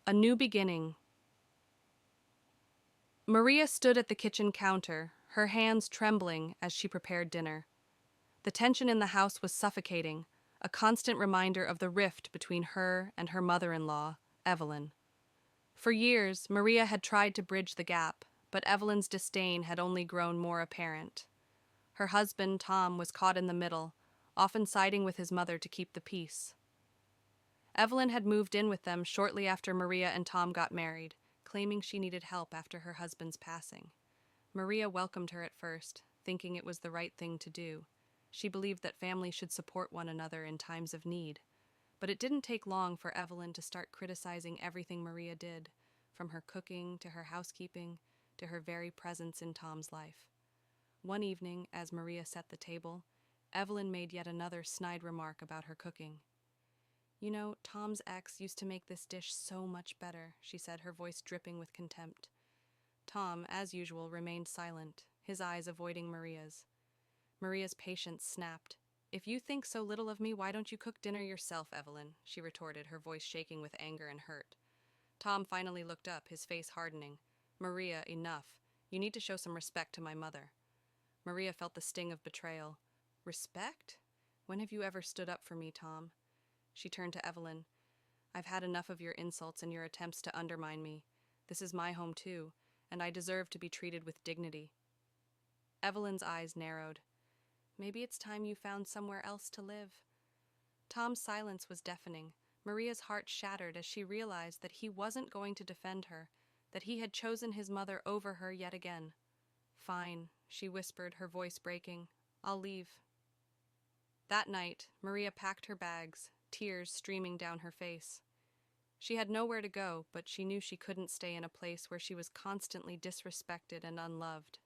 A new beginning. Maria stood at the kitchen counter, her hands trembling as she prepared dinner. The tension in the house was suffocating, a constant reminder of the rift between her and her mother-in-law, Evelyn. For years, Maria had tried to bridge the gap, but Evelyn's disdain had only grown more apparent. Her husband, Tom, was caught in the middle, often siding with his mother to keep the peace. Evelyn had moved in with them shortly after Maria and Tom got married, claiming she needed help after her husband's passing. Maria welcomed her at first, thinking it was the right thing to do. She believed that families should support one another in times of need. But it didn't take long for Evelyn to start criticizing everything Maria did, from her cooking to her housekeeping to her very presence in Tom's life. One evening, as Maria set the table, Evelyn made yet another snide remark about her cooking. "You know, Tom's ex used to make this dish so much better," she said, her voice dripping with contempt. Tom, as usual, remained silent, his eyes avoiding Maria's. Maria's patience snapped. "If you think so little of me, why don't you cook dinner yourself, Evelyn?" she retorted, her voice shaking with anger and hurt. Tom finally looked up, his face hardening. "Maria, enough. You need to show some respect to my mother." Maria felt the sting of betrayal. "Respect? When have you ever stood up for me, Tom?" She turned to Evelyn. "I've had enough of your insults and your attempts to undermine me. This is my home too, and I deserve to be treated with dignity." Evelyn's eyes narrowed. "Maybe it's time you found somewhere else to live." Tom's silence was deafening. Maria's heart shattered as she realized that he wasn't going to defend her, that he had chosen his mother over her yet again. "Fine," she whispered, her voice breaking. "I'll leave." That night, Maria packed her bags, tears streaming down her face. She had nowhere to go, but she knew she couldn't stay in a place where she was constantly disrespected and unloved.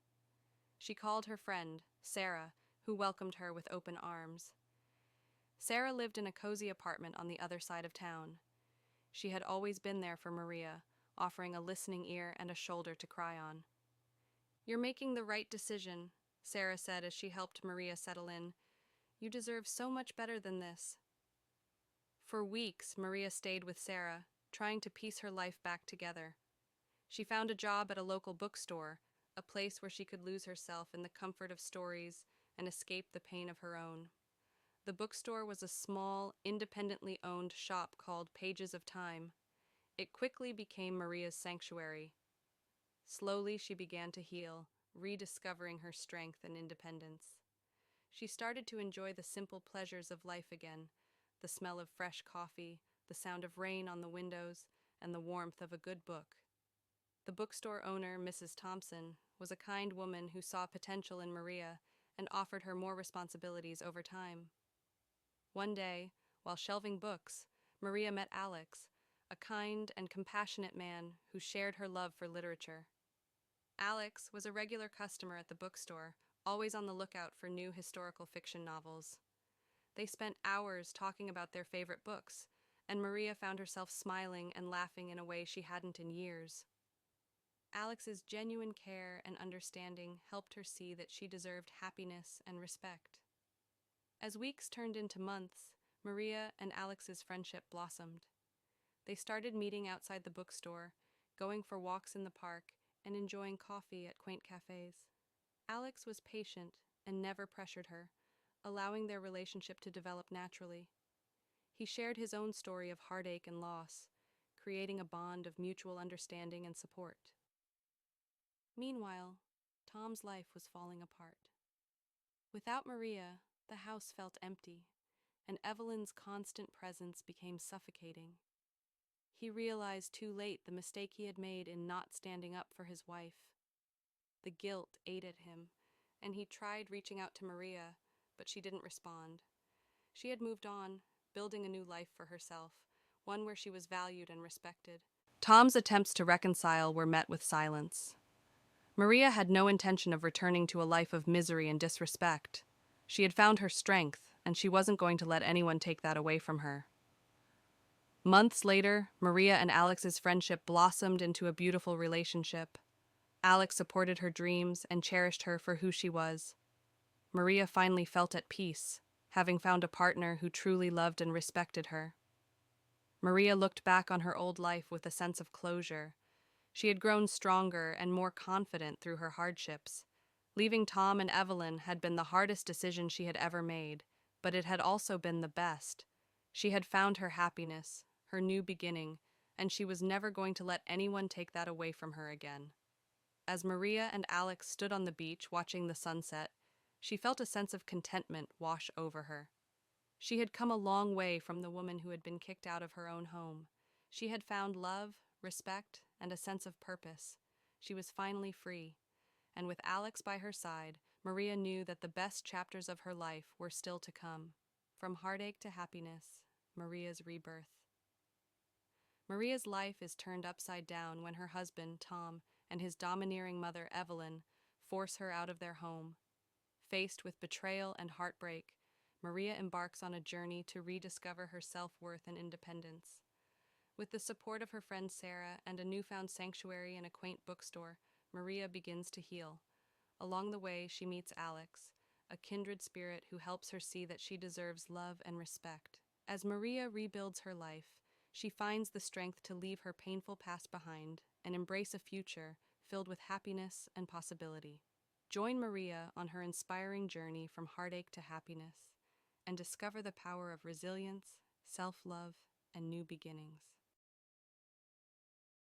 She called her friend, Sarah, who welcomed her with open arms. Sarah lived in a cozy apartment on the other side of town. She had always been there for Maria, offering a listening ear and a shoulder to cry on. "You're making the right decision," Sarah said as she helped Maria settle in. "You deserve so much better than this." For weeks, Maria stayed with Sarah, trying to piece her life back together. She found a job at a local bookstore, a place where she could lose herself in the comfort of stories and escape the pain of her own. The bookstore was a small, independently owned shop called Pages of Time. It quickly became Maria's sanctuary. Slowly, she began to heal, rediscovering her strength and independence. She started to enjoy the simple pleasures of life again, the smell of fresh coffee, the sound of rain on the windows, and the warmth of a good book. The bookstore owner, Mrs. Thompson, was a kind woman who saw potential in Maria and offered her more responsibilities over time. One day, while shelving books, Maria met Alex, a kind and compassionate man who shared her love for literature. Alex was a regular customer at the bookstore, always on the lookout for new historical fiction novels. They spent hours talking about their favorite books, and Maria found herself smiling and laughing in a way she hadn't in years. Alex's genuine care and understanding helped her see that she deserved happiness and respect. As weeks turned into months, Maria and Alex's friendship blossomed. They started meeting outside the bookstore, going for walks in the park, and enjoying coffee at quaint cafes. Alex was patient and never pressured her, allowing their relationship to develop naturally. He shared his own story of heartache and loss, creating a bond of mutual understanding and support. Meanwhile, Tom's life was falling apart. Without Maria, the house felt empty, and Evelyn's constant presence became suffocating. He realized too late the mistake he had made in not standing up for his wife. The guilt ate at him, and he tried reaching out to Maria, but she didn't respond. She had moved on, building a new life for herself, one where she was valued and respected. Tom's attempts to reconcile were met with silence. Maria had no intention of returning to a life of misery and disrespect. She had found her strength, and she wasn't going to let anyone take that away from her. Months later, Maria and Alex's friendship blossomed into a beautiful relationship. Alex supported her dreams and cherished her for who she was. Maria finally felt at peace, having found a partner who truly loved and respected her. Maria looked back on her old life with a sense of closure. She had grown stronger and more confident through her hardships. Leaving Tom and Evelyn had been the hardest decision she had ever made, but it had also been the best. She had found her happiness, her new beginning, and she was never going to let anyone take that away from her again. As Maria and Alex stood on the beach watching the sunset, she felt a sense of contentment wash over her. She had come a long way from the woman who had been kicked out of her own home. She had found love, respect, and a sense of purpose. She was finally free. And with Alex by her side, Maria knew that the best chapters of her life were still to come. From heartache to happiness, Maria's rebirth. Maria's life is turned upside down when her husband, Tom, and his domineering mother, Evelyn, force her out of their home. Faced with betrayal and heartbreak, Maria embarks on a journey to rediscover her self-worth and independence. With the support of her friend Sarah and a newfound sanctuary in a quaint bookstore, Maria begins to heal. Along the way, she meets Alex, a kindred spirit who helps her see that she deserves love and respect. As Maria rebuilds her life, she finds the strength to leave her painful past behind and embrace a future filled with happiness and possibility. Join Maria on her inspiring journey from heartache to happiness and discover the power of resilience, self-love, and new beginnings.